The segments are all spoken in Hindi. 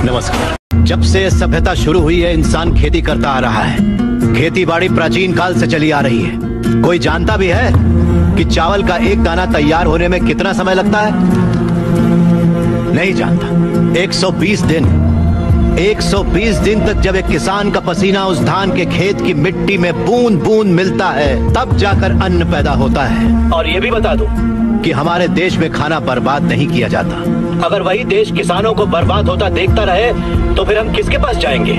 नमस्कार। जब से सभ्यता शुरू हुई है, इंसान खेती करता आ रहा है। खेती बाड़ी प्राचीन काल से चली आ रही है। कोई जानता भी है कि चावल का एक दाना तैयार होने में कितना समय लगता है? नहीं जानता। 120 दिन। 120 दिन तक जब एक किसान का पसीना उस धान के खेत की मिट्टी में बूंद बूंद मिलता है, तब जाकर अन्न पैदा होता है। और ये भी बता दूं कि हमारे देश में खाना बर्बाद नहीं किया जाता। अगर वही देश किसानों को बर्बाद होता देखता रहे तो फिर हम किसके पास जाएंगे?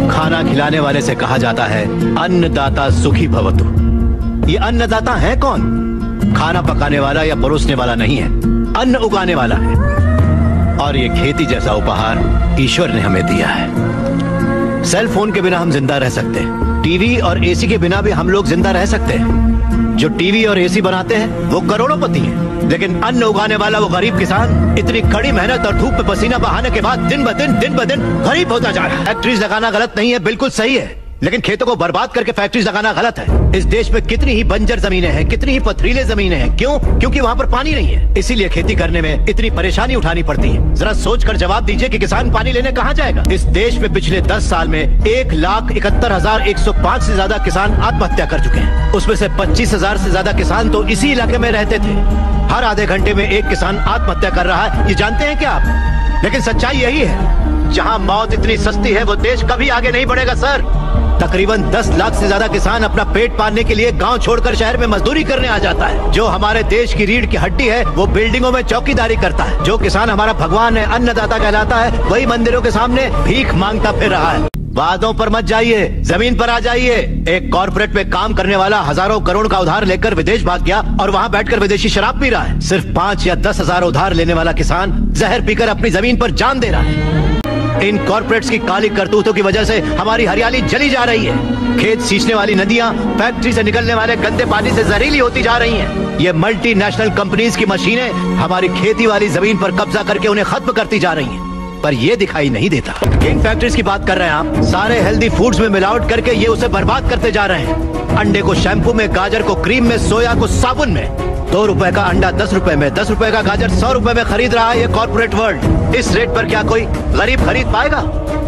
खाना खिलाने वाले से कहा जाता है अन्नदाता सुखी भवतु। ये अन्नदाता है कौन? खाना पकाने वाला या परोसने वाला नहीं है, अन्न उगाने वाला है। और ये खेती जैसा उपहार ईश्वर ने हमें दिया है। सेल फोन के बिना हम जिंदा रह सकते हैं। टीवी और एसी के बिना भी हम लोग जिंदा रह सकते हैं। जो टीवी और एसी बनाते हैं वो करोड़ोंपति हैं, लेकिन अन्न उगाने वाला वो गरीब किसान इतनी कड़ी मेहनत और धूप में पसीना बहाने के बाद दिन ब दिन गरीब होता जा रहा है। फैक्ट्रीज लगाना गलत नहीं है, बिल्कुल सही है, लेकिन खेतों को बर्बाद करके फैक्ट्रीज लगाना गलत है। इस देश में कितनी ही बंजर जमीनें हैं, कितनी ही पथरीले जमीनें हैं। क्यों? क्योंकि वहाँ पर पानी नहीं है। इसीलिए खेती करने में इतनी परेशानी उठानी पड़ती है। जरा सोच कर जवाब दीजिए कि किसान पानी लेने कहाँ जाएगा? इस देश में पिछले 10 साल में 1,71,105 से ज्यादा किसान आत्महत्या कर चुके हैं। उसमें से 25,000 से ज्यादा किसान तो इसी इलाके में रहते थे। हर आधे घंटे में एक किसान आत्महत्या कर रहा है, ये जानते हैं क्या आप? लेकिन सच्चाई यही है, जहाँ मौत इतनी सस्ती है वो देश कभी आगे नहीं बढ़ेगा सर। तकरीबन 10 लाख से ज्यादा किसान अपना पेट पालने के लिए गांव छोड़कर शहर में मजदूरी करने आ जाता है। जो हमारे देश की रीढ़ की हड्डी है वो बिल्डिंगों में चौकीदारी करता है। जो किसान हमारा भगवान है, अन्नदाता कहलाता है, वही मंदिरों के सामने भीख मांगता फिर रहा है। वादों पर मत जाइए, जमीन पर आ जाइए। एक कॉर्पोरेट में काम करने वाला हजारों करोड़ का उधार लेकर विदेश भाग गया और वहाँ बैठकर विदेशी शराब पी रहा है। सिर्फ 5 या 10 हजार उधार लेने वाला किसान जहर पीकर अपनी जमीन पर जान दे रहा है। इन कॉर्पोरेट्स की काली करतूतों की वजह से हमारी हरियाली जली जा रही है। खेत सींचने वाली नदियां फैक्ट्री से निकलने वाले गंदे पानी से जहरीली होती जा रही हैं। ये मल्टीनेशनल कंपनीज की मशीनें हमारी खेती वाली जमीन पर कब्जा करके उन्हें खत्म करती जा रही हैं। पर ये दिखाई नहीं देता। किंग फैक्ट्रीज की बात कर रहे हैं आप। सारे हेल्दी फूड्स में मिलावट करके ये उसे बर्बाद करते जा रहे हैं। अंडे को शैम्पू में, गाजर को क्रीम में, सोया को साबुन में। 2 रुपए का अंडा 10 रुपए में, 10 रुपए का गाजर 100 रुपए में खरीद रहा है ये कॉर्पोरेट वर्ल्ड। इस रेट पर क्या कोई गरीब खरीद पाएगा?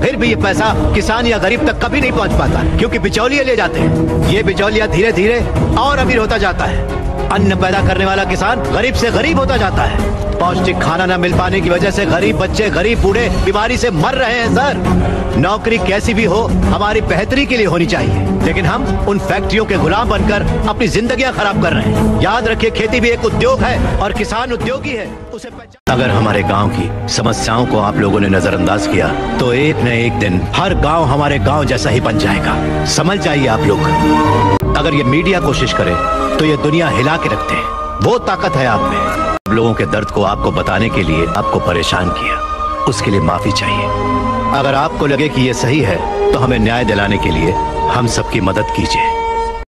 फिर भी ये पैसा किसान या गरीब तक कभी नहीं पहुंच पाता, क्योंकि बिचौलिए ले जाते हैं। ये बिचौलिया धीरे धीरे और अमीर होता जाता है। अन्न पैदा करने वाला किसान गरीब से गरीब होता जाता है। पौष्टिक खाना न मिल पाने की वजह से गरीब बच्चे, गरीब बूढ़े बीमारी से मर रहे हैं सर। नौकरी कैसी भी हो हमारी बेहतरी के लिए होनी चाहिए, लेकिन हम उन फैक्ट्रियों के गुलाम बनकर अपनी जिंदगियां खराब कर रहे हैं। याद रखिए, खेती भी एक उद्योग है और किसान उद्योगी है, उसे अगर हमारे गांव की समस्याओं को आप लोगों ने नजरअंदाज किया तो एक न एक दिन हर गांव हमारे गांव जैसा ही बन जाएगा। समझ जाइए आप लोग। अगर ये मीडिया कोशिश करे तो ये दुनिया हिला के रखते हैं। वो ताकत है आप में। लोगों के दर्द को आपको बताने के लिए आपको परेशान किया, उसके लिए माफी चाहिए। अगर आपको लगे कि ये सही है तो हमें न्याय दिलाने के लिए हम सबकी मदद कीजिए।